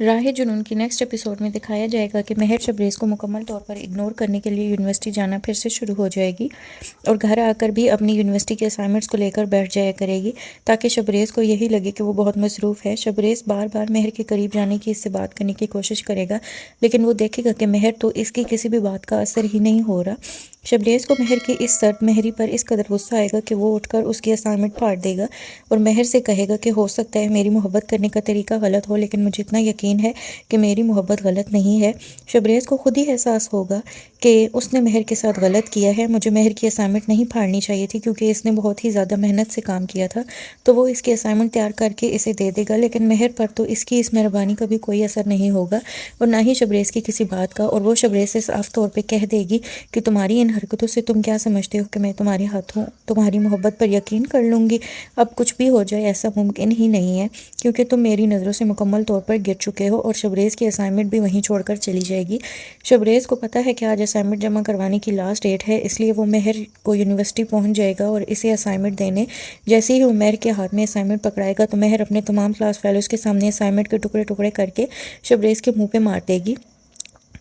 राह जुनून की नेक्स्ट एपिसोड में दिखाया जाएगा कि महर शबरेज़ को मुकम्मल तौर पर इग्नोर करने के लिए यूनिवर्सिटी जाना फिर से शुरू हो जाएगी और घर आकर भी अपनी यूनिवर्सिटी के असाइनमेंट्स को लेकर बैठ जाया करेगी ताकि शबरेज़ को यही लगे कि वो बहुत मसरूफ़ है। शबरेज़ बार बार महर के करीब जाने की, इससे बात करने की कोशिश करेगा, लेकिन वो देखेगा कि महर तो इसकी किसी भी बात का असर ही नहीं हो रहा। शबरेज़ को महर की इस सर्द महरी पर इस कदर गुस्सा आएगा कि वो उठकर उसकी असाइनमेंट फाड़ देगा और महर से कहेगा कि हो सकता है मेरी मोहब्बत करने का तरीका गलत हो, लेकिन मुझे इतना यकीन है कि मेरी मोहब्बत गलत नहीं है। शबरेज़ को खुद ही एहसास होगा कि उसने महर के साथ गलत किया है। मुझे महर की असाइनमेंट नहीं फाड़नी चाहिए थी क्योंकि इसने बहुत ही ज़्यादा मेहनत से काम किया था, तो वो इसकी असाइनमेंट तैयार करके इसे दे देगा, लेकिन महर पर तो इसकी इस मेहरबानी का भी कोई असर नहीं होगा और ना ही शबरेज़ की किसी बात का। और वो शबरेज़ से साफ तौर पर कह देगी कि तुम्हारी इन हरकतों से तुम क्या समझते हो कि मैं तुम्हारे हाथों तुम्हारी मोहब्बत पर यकीन कर लूँगी। अब कुछ भी हो जाए ऐसा मुमकिन ही नहीं है क्योंकि तुम मेरी नज़रों से मुकम्मल तौर पर गिर चुके हो। और शबरेज़ की असाइनमेंट भी वहीं छोड़कर चली जाएगी। शबरेज़ को पता है कि आज असाइनमेंट जमा करवाने की लास्ट डेट है, इसलिए वो महर को यूनिवर्सिटी पहुंच जाएगा और इसे असाइनमेंट देने। जैसे ही वो महर के हाथ में असाइनमेंट पकड़ाएगा तो महर अपने तमाम क्लास फेलोज़ के सामने असाइनमेंट के टुकड़े टुकड़े करके शबरेज़ के मुँह पे मार देगी,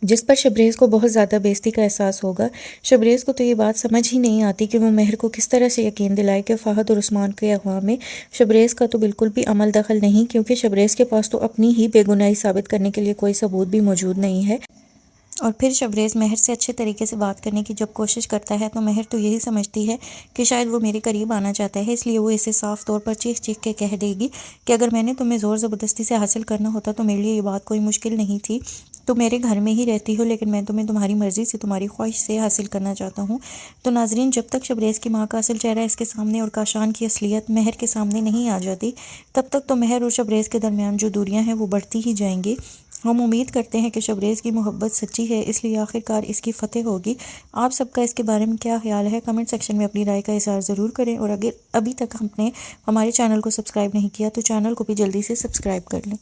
जिस पर शबरेज़ को बहुत ज़्यादा बेइज्जती का एहसास होगा। शबरेज़ को तो ये बात समझ ही नहीं आती कि वो महर को किस तरह से यकीन दिलाए कि फ़हद और उस्मान के अगवा में शबरेज़ का तो बिल्कुल भी अमल दखल नहीं, क्योंकि शबरेज़ के पास तो अपनी ही बेगुनाही साबित करने के लिए कोई सबूत भी मौजूद नहीं है। और फिर शबरेज़ महर से अच्छे तरीके से बात करने की जब कोशिश करता है तो महर तो यही समझती है कि शायद वो मेरे करीब आना चाहता है, इसलिए वो इसे साफ तौर पर चीख चीख के कह देगी कि अगर मैंने तुम्हें ज़ोर ज़बरदस्ती से हासिल करना होता तो मेरे लिए ये बात कोई मुश्किल नहीं थी। तो मेरे घर में ही रहती हो, लेकिन मैं तुम्हें तुम्हारी मर्ज़ी से, तुम्हारी ख्वाहिश से हासिल करना चाहता हूँ। तो नाजरीन, जब तक शबरेज़ की माँ का असल चेहरा इसके सामने और काशान की असलियत महर के सामने नहीं आ जाती, तब तक तो महर और शबरेज़ के दरमियान जो दूरियाँ हैं वो बढ़ती ही जाएंगी। हम उम्मीद करते हैं कि शबरेज़ की मोहब्बत सच्ची है, इसलिए आखिरकार इसकी फ़तेह होगी। आप सबका इसके बारे में क्या ख्याल है? कमेंट सेक्शन में अपनी राय का इज़हार ज़रूर करें और अगर अभी तक हमने हमारे चैनल को सब्सक्राइब नहीं किया तो चैनल को भी जल्दी से सब्सक्राइब कर लें।